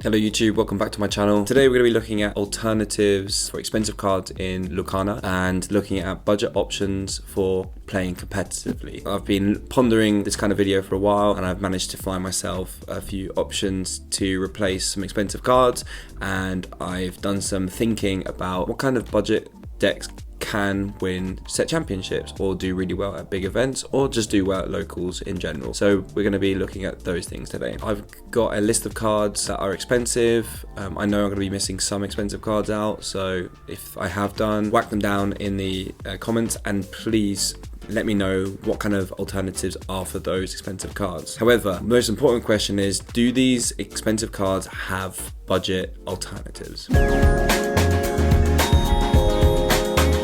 Hello YouTube, welcome back to my channel. Today we're going to be looking at alternatives for expensive cards in Lorcana and looking at budget options for playing competitively. I've been pondering this kind of video for a while and I've managed to find myself a few options to replace some expensive cards, and I've done some thinking about what kind of budget decks can win set championships or do really well at big events or just do well at locals in general. So we're going to be looking at those things today. I've got a list of cards that are expensive. I know I'm going to be missing some expensive cards out, so if I have done, whack them down in the comments and please let me know what kind of alternatives are for those expensive cards. However, the most important question is, do these expensive cards have budget alternatives?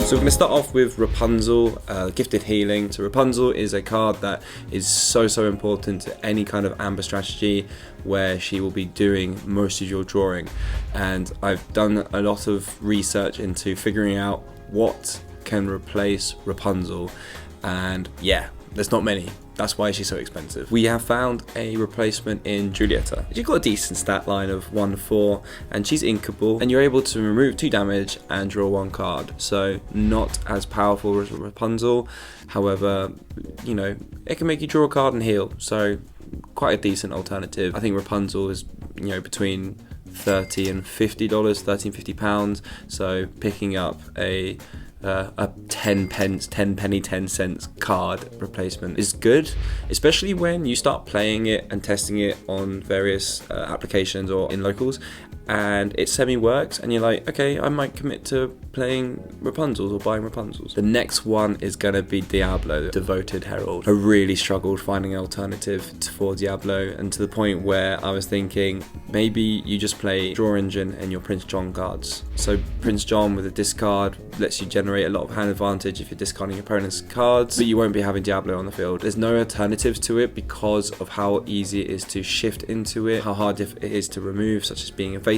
So we're going to start off with Rapunzel, Gifted Healing. So Rapunzel is a card that is so important to any kind of amber strategy where she will be doing most of your drawing. And I've done a lot of research into figuring out what can replace Rapunzel. And yeah, there's not many. That's why she's so expensive. We have found a replacement in Julieta. She's got a decent stat line of 1-4 and she's inkable, and you're able to remove 2 damage and draw 1 card. So not as powerful as Rapunzel. However, you know, it can make you draw a card and heal. So quite a decent alternative. I think Rapunzel is, you know, between $30 and $50, £13.50. So picking up a 10 penny 10 cents card replacement is good, especially when you start playing it and testing it on various applications or in locals and it semi works and you're like, okay, I might commit to playing Rapunzels or buying Rapunzels. The next one is going to be Diablo, Devoted Herald. I really struggled finding an alternative for Diablo, and to the point where I was thinking maybe you just play Draw Engine and your Prince John cards. So Prince John with a discard lets you generate a lot of hand advantage if you're discarding your opponent's cards, but you won't be having Diablo on the field. There's no alternatives to it because of how easy it is to shift into it, how hard it is to remove, such as being evasive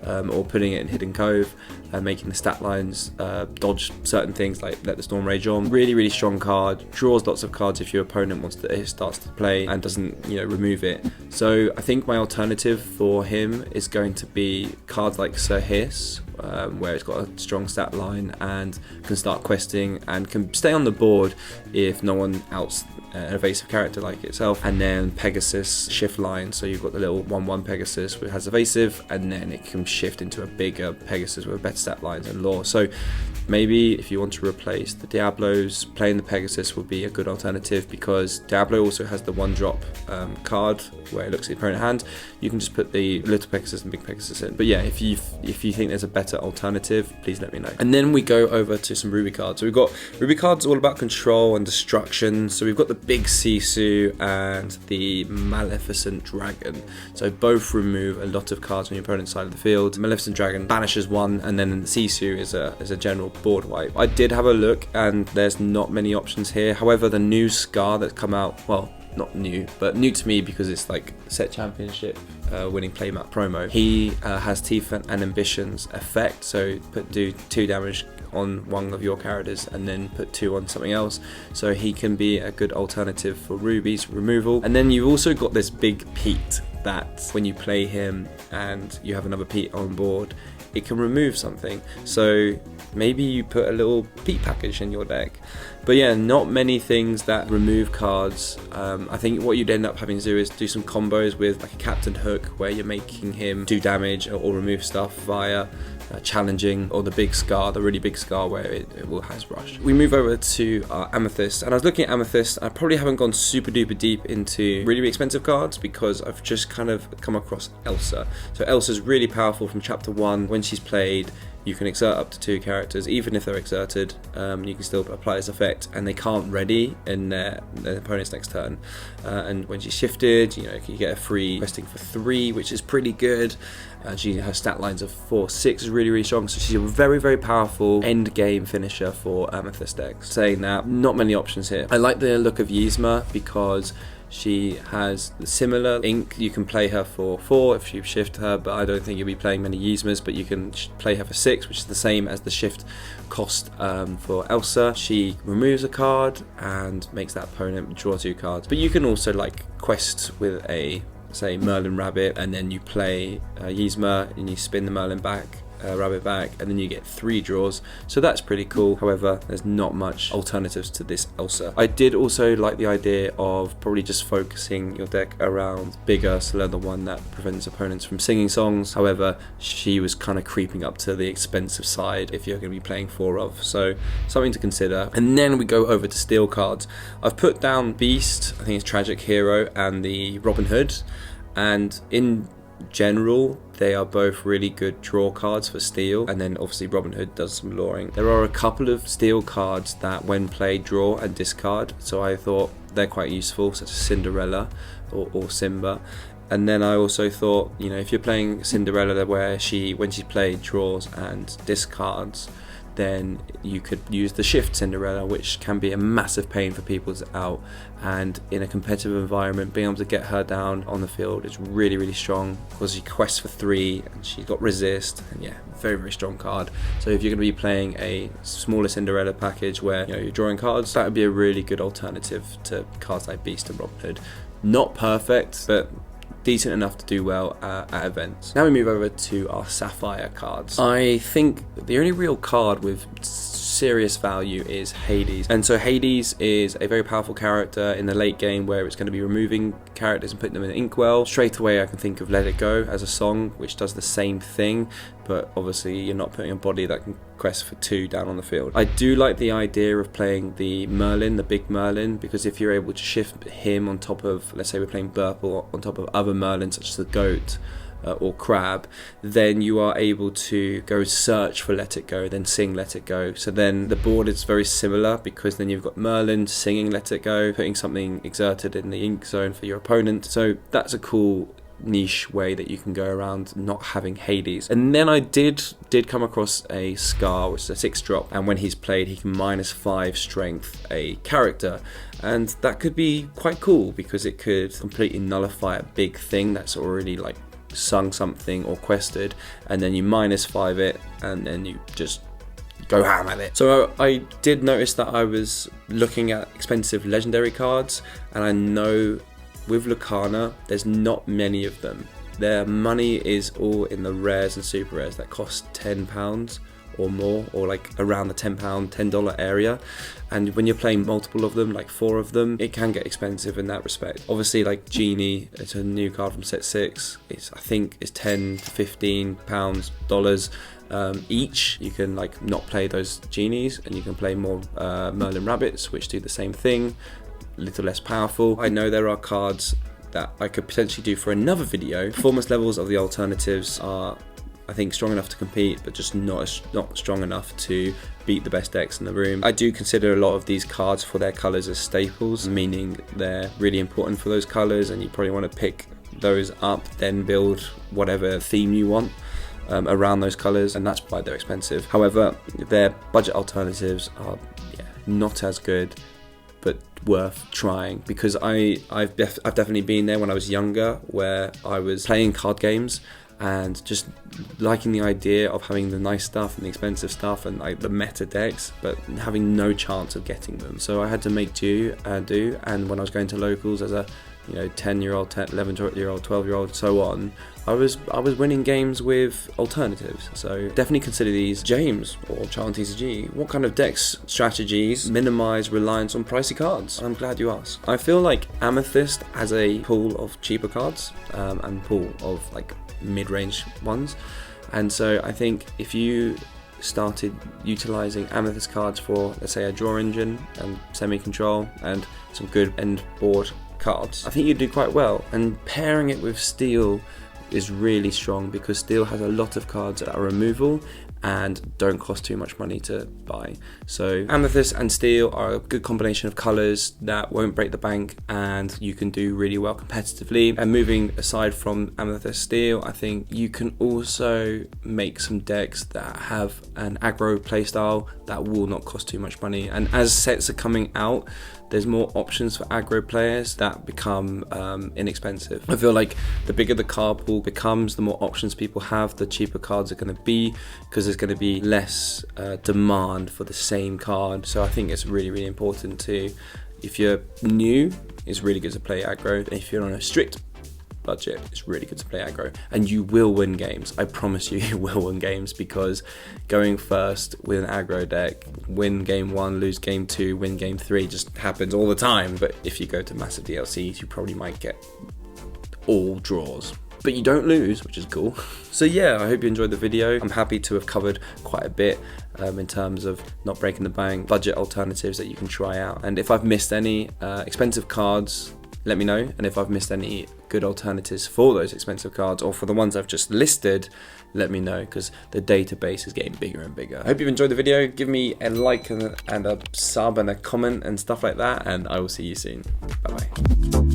or putting it in Hidden Cove, making the stat lines dodge certain things like Let the Storm Rage On. Really strong card, draws lots of cards if your opponent starts to play and doesn't, you know, remove it. So I think my alternative for him is going to be cards like Sir Hiss, where it's got a strong stat line and can start questing and can stay on the board if no one else an evasive character like itself. And then Pegasus shift line, so you've got the little 1/1 Pegasus which has evasive, and then it can shift into a bigger Pegasus with better stat lines and lore. So maybe if you want to replace the Diablos, playing the Pegasus would be a good alternative, because Diablo also has the 1-drop card where it looks at the opponent hand. You can just put the little Pegasus and big Pegasus in. But yeah, if you think there's a better alternative, please let me know. And then we go over to some Ruby cards. So we've got Ruby cards all about control and destruction. So we've got the big Sisu and the Maleficent Dragon. So both remove a lot of cards on your opponent's side of the field. Maleficent Dragon banishes 1, and then the Sisu is a general board wipe. I did have a look and there's not many options here. However, the new Scar that's come out, well, not new, but new to me because it's like set championship winning playmat promo. He has Teeth and Ambitions effect, so do 2 damage on one of your characters and then put 2 on something else, so he can be a good alternative for Ruby's removal. And then you've also got this big Pete that when you play him and you have another Pete on board, it can remove something. So maybe you put a little Pete package in your deck. But yeah, not many things that remove cards. I think what you'd end up having to do is do some combos with like a Captain Hook, where you're making him do damage or remove stuff via challenging, or the big Scar, the really big Scar where it will has rush. We move over to Amethyst, and I was looking at Amethyst. I probably haven't gone super duper deep into really expensive cards because I've just kind of come across Elsa. So Elsa's really powerful from chapter 1. When she's played, you can exert up to 2 characters. Even if they're exerted, you can still apply this effect, and they can't ready in their opponent's next turn. And when she's shifted, you know, you get a free questing for 3, which is pretty good. Her stat lines of 4/6 is really strong, so she's a very powerful end game finisher for Amethyst decks. Saying that, not many options here. I like the look of Yzma because she has similar ink. You can play her for 4 if you shift her, but I don't think you'll be playing many Yzmas, but you can play her for 6, which is the same as the shift cost for Elsa. She removes a card and makes that opponent draw 2 cards. But you can also like quest with a say Merlin Rabbit, and then you play Yzma and you spin the Merlin back, rabbit back, and then you get 3 draws, so that's pretty cool. However, there's not much alternatives to this Elsa. I did also like the idea of probably just focusing your deck around bigger, so the one that prevents opponents from singing songs. However, she was kind of creeping up to the expensive side if you're going to be playing 4 of, so something to consider. And then we go over to steel cards. I've put down Beast, I think it's Tragic Hero, and the Robin Hood, and in general they are both really good draw cards for steel, and then obviously Robin Hood does some luring. There are a couple of steel cards that when played draw and discard, so I thought they're quite useful, such as Cinderella or Simba. And then I also thought, you know, if you're playing Cinderella where when she's played draws and discards, then you could use the Shift Cinderella, which can be a massive pain for people to out, and in a competitive environment being able to get her down on the field is really, really strong, because she quests for 3 and she's got resist, and yeah, very, very strong card. So if you're going to be playing a smaller Cinderella package where, you know, you're drawing cards, that would be a really good alternative to cards like Beast and Robin Hood. Not perfect, but decent enough to do well at events. Now we move over to our Sapphire cards. I think the only real card with serious value is Hades, and so Hades is a very powerful character in the late game where it's going to be removing characters and putting them in an inkwell. Straight away I can think of Let It Go as a song which does the same thing, but obviously you're not putting a body that can quest for 2 down on the field. I do like the idea of playing the Merlin, the big Merlin, because if you're able to shift him on top of, let's say we're playing Burple, on top of other Merlins such as the Goat or Crab, then you are able to go search for Let It Go, then sing Let It Go. So then the board is very similar, because then you've got Merlin singing Let It Go, putting something exerted in the ink zone for your opponent. So that's a cool niche way that you can go around not having Hades. And then I did come across a Scar, which is a 6-drop, and when he's played he can -5 strength a character, and that could be quite cool because it could completely nullify a big thing that's already like sung something or quested, and then you -5 it and then you just go ham at it. So I did notice that I was looking at expensive legendary cards, and I know with Lorcana there's not many of them. Their money is all in the rares and super rares that cost £10 or more, or like around the £10, $10 area, and when you're playing multiple of them, like 4 of them, it can get expensive in that respect. Obviously like Genie, it's a new card from set 6, I think it's £10 to £15 dollars each. You can like not play those Genies, and you can play more Merlin Rabbits, which do the same thing, a little less powerful. I know there are cards that I could potentially do for another video. Performance levels of the alternatives are, I think, strong enough to compete, but just not strong enough to beat the best decks in the room. I do consider a lot of these cards for their colours as staples, meaning they're really important for those colours, and you probably want to pick those up, then build whatever theme you want around those colours, and that's why they're expensive. However, their budget alternatives are not as good, but worth trying, because I've definitely been there when I was younger, where I was playing card games and just liking the idea of having the nice stuff and the expensive stuff and like the meta decks, but having no chance of getting them. So I had to make do, and when I was going to locals as a 10-year-old, 11-year-old, 12-year-old, so on, I was winning games with alternatives. So definitely consider these. James or Charlton TCG, what kind of decks strategies minimize reliance on pricey cards? I'm glad you asked. I feel like Amethyst has a pool of cheaper cards and pool of like mid-range ones, and so I think if you started utilizing Amethyst cards for, let's say, a draw engine and semi-control and some good end board cards, I think you'd do quite well. And pairing it with Steel is really strong, because Steel has a lot of cards that are removal and don't cost too much money to buy. So Amethyst and Steel are a good combination of colours that won't break the bank, and you can do really well competitively. And moving aside from Amethyst Steel, I think you can also make some decks that have an aggro playstyle that will not cost too much money. And as sets are coming out, there's more options for aggro players that become inexpensive. I feel like the bigger the card pool becomes, the more options people have, the cheaper cards are going to be, because there's going to be less demand for the same card. So I think it's really, really important to, if you're new, it's really good to play aggro. If you're on a strict budget, it's really good to play aggro, and you will win games. I promise you, you will win games, because going first with an aggro deck, win game 1, lose game 2, win game 3 just happens all the time. But if you go to massive DLCs, you probably might get all draws, but you don't lose, which is cool. So yeah, I hope you enjoyed the video. I'm happy to have covered quite a bit in terms of not breaking the bank, budget alternatives that you can try out. And if I've missed any expensive cards, let me know. And if I've missed any good alternatives for those expensive cards, or for the ones I've just listed, let me know, because the database is getting bigger and bigger. I hope you've enjoyed the video. Give me a like and a sub and a comment and stuff like that, and I will see you soon. Bye bye.